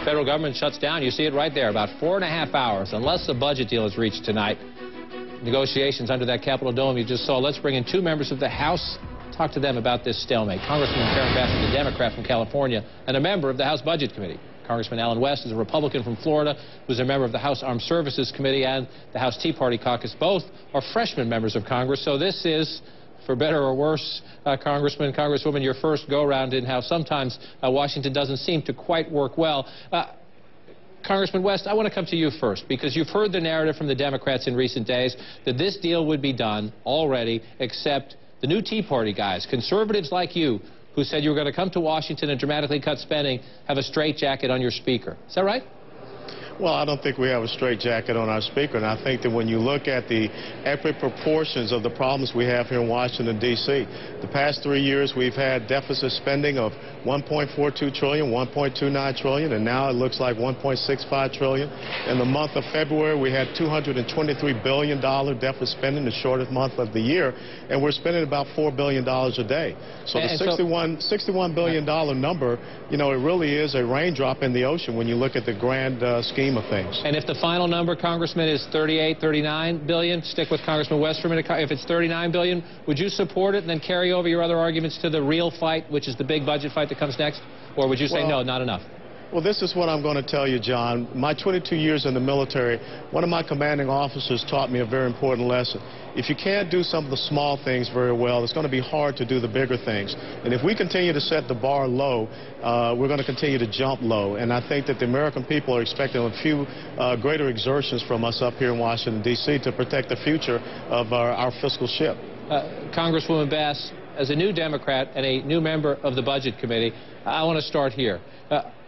federal government shuts down. You see it right there, about 4.5 hours, unless a budget deal is reached tonight. Negotiations under that Capitol dome you just saw. Let's bring in two members of the House, talk to them about this stalemate. Congressman Karen Bass is a Democrat from California and a member of the House Budget Committee. Congressman Allen West is a Republican from Florida who's a member of the House Armed Services Committee and the House Tea Party Caucus. Both are freshman members of Congress, so this is, for better or worse, Congressman, Congresswoman, your first go-around in how sometimes Washington doesn't seem to quite work well. Congressman West, I want to come to you first, because you've heard the narrative from the Democrats in recent days that this deal would be done already, except the new Tea Party guys, conservatives like you, who said you were going to come to Washington and dramatically cut spending, have a straitjacket on your speaker. Is that right? Well, I don't think we have a straitjacket on our speaker, and I think that when you look at the epic proportions of the problems we have here in Washington, D.C., the past 3 years we've had deficit spending of $1.42 trillion, $1.29 trillion, and now it looks like $1.65 trillion. In the month of February, we had $223 billion deficit spending, the shortest month of the year, and we're spending about $4 billion a day. So the $61 billion number, you know, it really is a raindrop in the ocean when you look at the grand scheme of things. And if the final number, Congressman, is $39 billion, stick with Congressman West for a minute. If it's $39 billion, would you support it and then carry over your other arguments to the real fight, which is the big budget fight that comes next? Or would you say, no, not enough? Well, this is what I'm going to tell you, John. My 22 years in the military, one of my commanding officers taught me a very important lesson. If you can't do some of the small things very well, it's going to be hard to do the bigger things. And if we continue to set the bar low, we're going to continue to jump low. And I think that the American people are expecting a few greater exertions from us up here in Washington, D.C. to protect the future of our fiscal ship. Congresswoman Bass, as a new Democrat and a new member of the Budget Committee, I want to start here.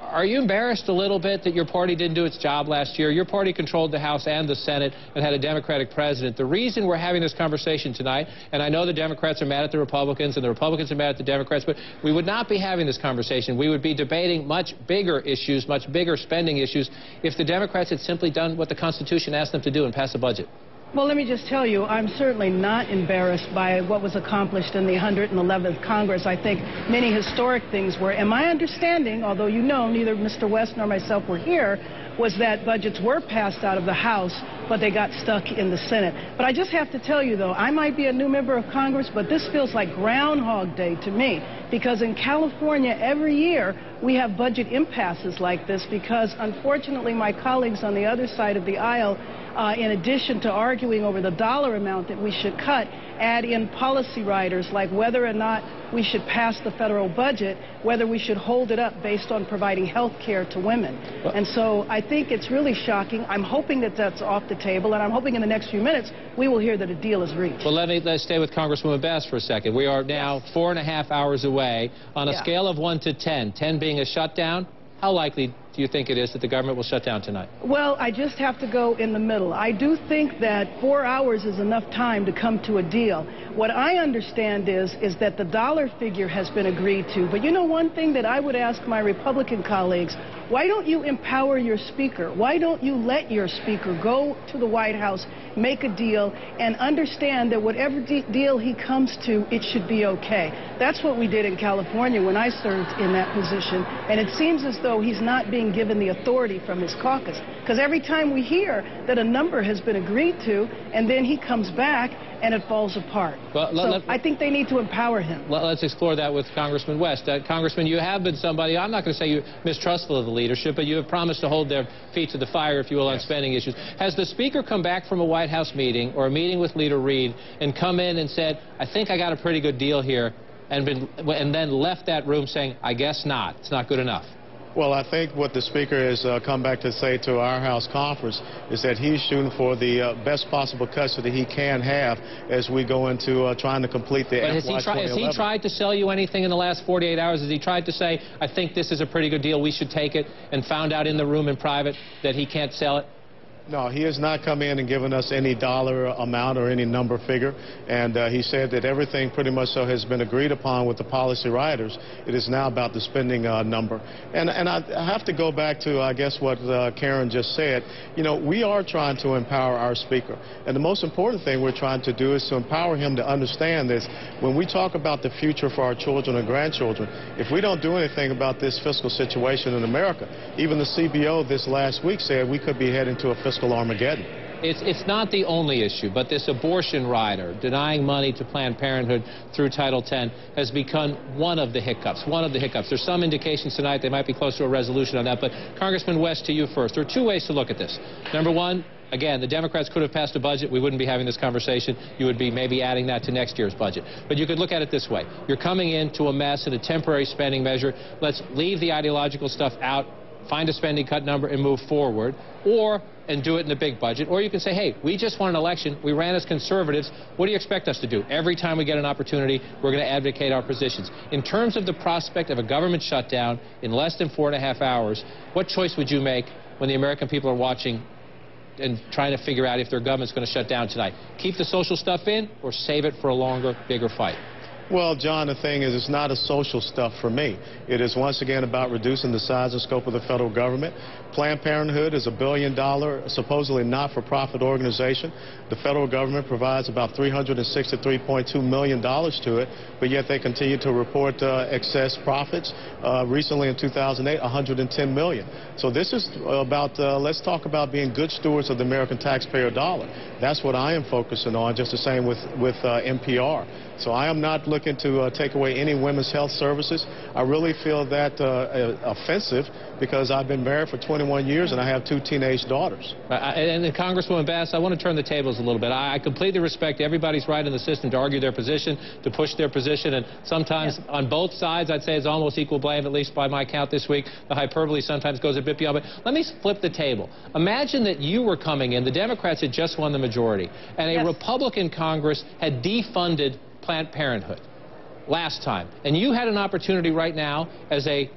Are you embarrassed a little bit that your party didn't do its job last year? Your party controlled the House and the Senate and had a Democratic president. The reason we're having this conversation tonight, and I know the Democrats are mad at the Republicans and the Republicans are mad at the Democrats, but we would not be having this conversation. We would be debating much bigger issues, much bigger spending issues, if the Democrats had simply done what the Constitution asked them to do and pass a budget. Well, let me just tell you, I'm certainly not embarrassed by what was accomplished in the 111th Congress. I think many historic things were. And my understanding, although you know neither Mr. West nor myself were here, was that budgets were passed out of the House, but they got stuck in the Senate. But I just have to tell you, though, I might be a new member of Congress, but this feels like Groundhog Day to me, because in California, every year, we have budget impasses like this because, unfortunately, my colleagues on the other side of the aisle, in addition to arguing over the dollar amount that we should cut, add in policy riders like whether or not we should pass the federal budget, whether we should hold it up based on providing health care to women. And so I think it's really shocking. I'm hoping that that's off the table, and I'm hoping in the next few minutes we will hear that a deal is reached. Well, let's stay with Congresswoman Bass for a second. We are now 4.5 hours away. On a scale of 1 to 10, 10 being a shutdown, how likely do you think it is that the government will shut down tonight? Well, I just have to go in the middle. I do think that 4 hours is enough time to come to a deal. What I understand is that the dollar figure has been agreed to. But you know, one thing that I would ask my Republican colleagues, why don't you empower your speaker? Why don't you let your speaker go to the White House, make a deal, and understand that whatever deal he comes to, it should be okay? That's what we did in California when I served in that position. And it seems as though he's not being given the authority from his caucus. Because every time we hear that a number has been agreed to, and then he comes back, and it falls apart. Well, so I think they need to empower him. Let's explore that with Congressman West. Congressman, you have been somebody, I'm not going to say you're mistrustful of the leadership, but you have promised to hold their feet to the fire, if you will, on spending issues. Has the Speaker come back from a White House meeting or a meeting with Leader Reid and come in and said, I think I got a pretty good deal here, and then left that room saying, I guess not, it's not good enough? Well, I think what the Speaker has come back to say to our House conference is that he's shooting for the best possible custody he can have as we go into trying to complete the FY 2011. Has he tried to sell you anything in the last 48 hours? Has he tried to say, I think this is a pretty good deal, we should take it, and found out in the room in private that he can't sell it? No, he has not come in and given us any dollar amount or any number figure. And he said that everything pretty much so has been agreed upon with the policy writers. It is now about the spending number. And I have to go back to, I guess, what Karen just said. You know, we are trying to empower our speaker. And the most important thing we're trying to do is to empower him to understand this. When we talk about the future for our children and grandchildren, if we don't do anything about this fiscal situation in America, even the CBO this last week said we could be heading to a fiscal Armageddon. It's not the only issue, but this abortion rider, denying money to Planned Parenthood through Title X, has become one of the hiccups, There's some indications tonight they might be close to a resolution on that, but Congressman West, to you first. There are two ways to look at this. Number one, again, the Democrats could have passed a budget. We wouldn't be having this conversation. You would be maybe adding that to next year's budget. But you could look at it this way. You're coming into a mess and a temporary spending measure. Let's leave the ideological stuff out, find a spending cut number and move forward, and do it in the big budget. Or you can say, hey, we just won an election. We ran as conservatives. What do you expect us to do? Every time we get an opportunity, we're going to advocate our positions. In terms of the prospect of a government shutdown in less than 4.5 hours, what choice would you make when the American people are watching and trying to figure out if their government's going to shut down tonight? Keep the social stuff in or save it for a longer, bigger fight? Well, John, the thing is, it's not a social stuff for me. It is, once again, about reducing the size and scope of the federal government. Planned Parenthood is a $1 billion, supposedly not-for-profit organization. The federal government provides about $363.2 million to it, but yet they continue to report excess profits. Recently, in 2008, $110 million. So this is about, let's talk about being good stewards of the American taxpayer dollar. That's what I am focusing on, just the same with NPR. So I am not looking to take away any women's health services. I really feel that offensive because I've been married for 21 years and I have 2 teenage daughters. And Congresswoman Bass, I want to turn the tables a little bit. I completely respect everybody's right in the system to argue their position, to push their position, and sometimes on both sides, I'd say it's almost equal blame, at least by my count this week. The hyperbole sometimes goes a bit beyond. But let me flip the table. Imagine that you were coming in, the Democrats had just won the majority, and a Republican Congress had defunded Planned Parenthood last time, and you had an opportunity right now as a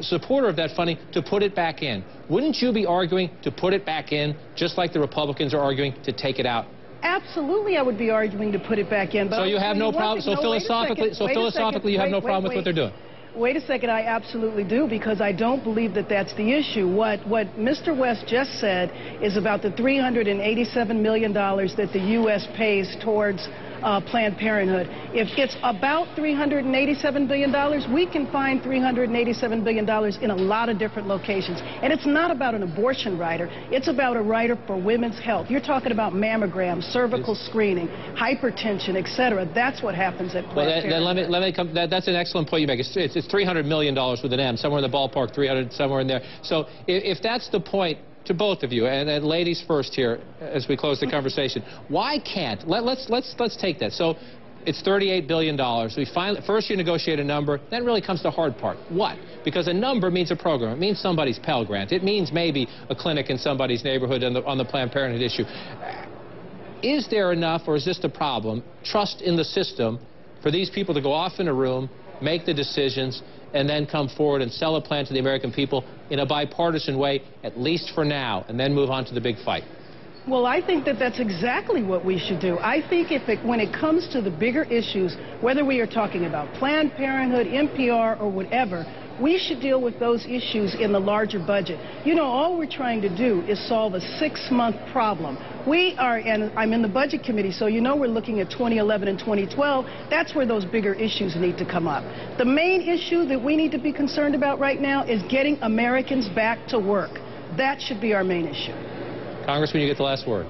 supporter of that funding to put it back in. Wouldn't you be arguing to put it back in just like the Republicans are arguing to take it out? Absolutely, I would be arguing to put it back in. But so you have no problem. So philosophically, you have no problem with what they're doing. Wait a second, I absolutely do, because I don't believe that that's the issue. What Mr. West just said is about the $387 million that the U.S. pays towards Planned Parenthood. If it's about $387 billion, we can find $387 billion in a lot of different locations. And it's not about an abortion rider. It's about a rider for women's health. You're talking about mammograms, cervical screening, hypertension, etc. That's what happens at Planned Parenthood. Then let me come. That's an excellent point you make. It's $300 million with an M, somewhere in the ballpark, 300, somewhere in there. So if that's the point, to both of you, and ladies first here as we close the conversation, why can't, let's take that. So it's $38 billion. We finally, first you negotiate a number, then really comes the hard part. What? Because a number means a program. It means somebody's Pell Grant. It means maybe a clinic in somebody's neighborhood on the Planned Parenthood issue. Is there enough, or is this the problem, trust in the system for these people to go off in a room, make the decisions, and then come forward and sell a plan to the American people in a bipartisan way, at least for now, and then move on to the big fight? Well, I think that that's exactly what we should do. I think when it comes to the bigger issues, whether we are talking about Planned Parenthood, NPR, or whatever, we should deal with those issues in the larger budget. You know, all we're trying to do is solve a 6-month problem. We are, and I'm in the Budget Committee, so you know we're looking at 2011 and 2012. That's where those bigger issues need to come up. The main issue that we need to be concerned about right now is getting Americans back to work. That should be our main issue. Congressman, you get the last word.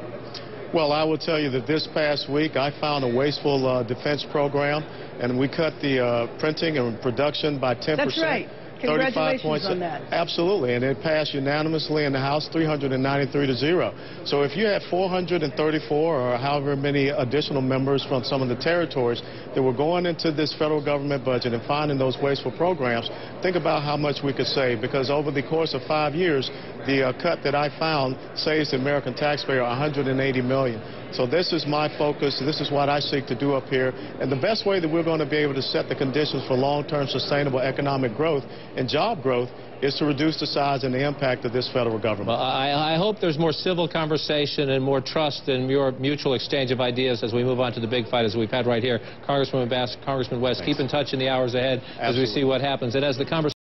Well, I will tell you that this past week I found a wasteful defense program, and we cut the printing and production by 10%. That's right. Congratulations on that. Absolutely, and it passed unanimously in the House, 393 to 0. So if you had 434 or however many additional members from some of the territories that were going into this federal government budget and finding those wasteful programs, think about how much we could save, because over the course of 5 years, the cut that I found saves the American taxpayer $180 million. So this is my focus. This is what I seek to do up here. And the best way that we're going to be able to set the conditions for long-term sustainable economic growth and job growth is to reduce the size and the impact of this federal government. Well, I hope there's more civil conversation and more trust and more mutual exchange of ideas as we move on to the big fight as we've had right here. Congressman West, Thanks. keep in touch in the hours ahead as we see what happens. And as the conversation